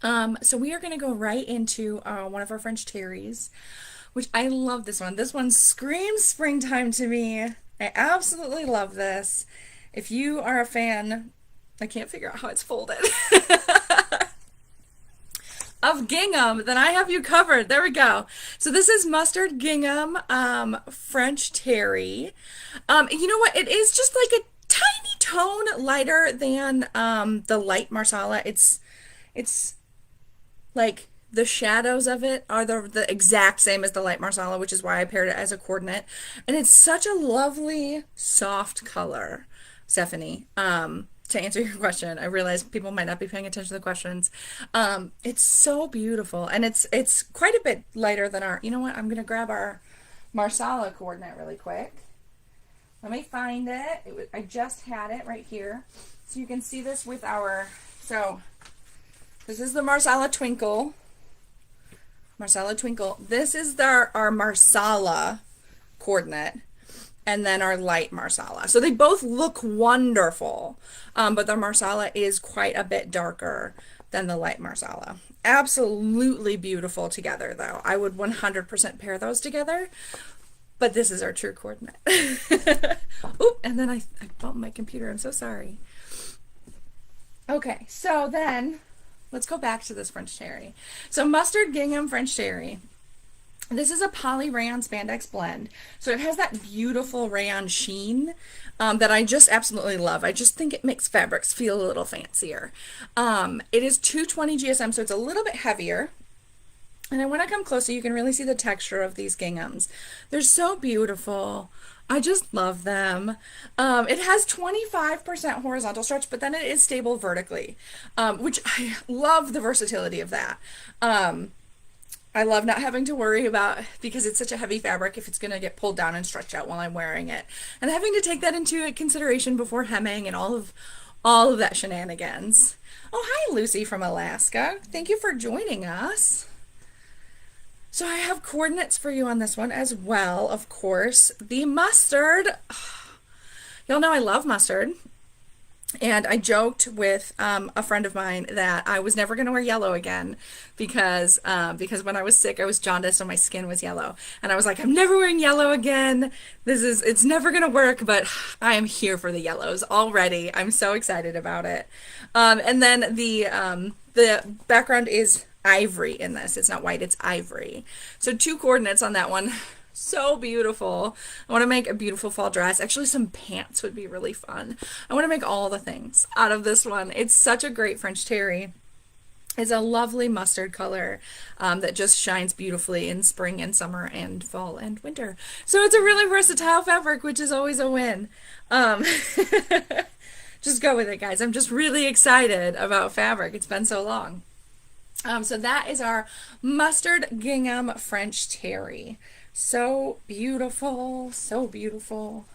So we are going to go right into one of our French terries, which I love this one. This one screams springtime to me. I absolutely love this. If you are a fan, I can't figure out how it's folded, of gingham, then I have you covered. There we go. So this is mustard gingham French terry. You know what? It is just like a tiny tone lighter than the light marsala. It's like the shadows of it are the exact same as the light marsala, which is why I paired it as a coordinate. And it's such a lovely, soft color, Stephanie. To answer your question, I realize people might not be paying attention to the questions. It's so beautiful, and it's quite a bit lighter than our. You know what? I'm gonna grab our marsala coordinate really quick. Let me find it. I just had it right here, so you can see this with our. So this is the marsala twinkle. Marsala twinkle. This is our marsala coordinate, and then our light marsala. So they both look wonderful, but the marsala is quite a bit darker than the light marsala. Absolutely beautiful together, though. I would 100% pair those together, but this is our true coordinate. Oop, and then I bumped my computer. I'm so sorry. Okay, so then let's go back to this French terry. So mustard gingham French terry. This is a poly rayon spandex blend. So it has that beautiful rayon sheen that I just absolutely love. I just think it makes fabrics feel a little fancier. It is 220 GSM, so it's a little bit heavier. And then when I come closer, you can really see the texture of these ginghams. They're so beautiful. I just love them. It has 25% horizontal stretch, but then it is stable vertically, which I love the versatility of that. I love not having to worry about, because it's such a heavy fabric, if it's going to get pulled down and stretched out while I'm wearing it. And having to take that into consideration before hemming and all of that shenanigans. Oh, hi Lucy from Alaska. Thank you for joining us. So I have coordinates for you on this one as well, of course. The mustard. Y'all know I love mustard. And I joked with a friend of mine that I was never going to wear yellow again because when I was sick, I was jaundiced and my skin was yellow. And I was like, I'm never wearing yellow again. It's never going to work, but I am here for the yellows already. I'm so excited about it. And then the background is ivory in this. It's not white, it's ivory. So 2 coordinates on that one. So beautiful. I want to make a beautiful fall dress. Actually, some pants would be really fun. I want to make all the things out of this one. It's such a great French terry. It's a lovely mustard color that just shines beautifully in spring and summer and fall and winter. So it's a really versatile fabric, which is always a win. Just go with it, guys. I'm just really excited about fabric. It's been so long. So that is our mustard gingham French terry. So beautiful, so beautiful.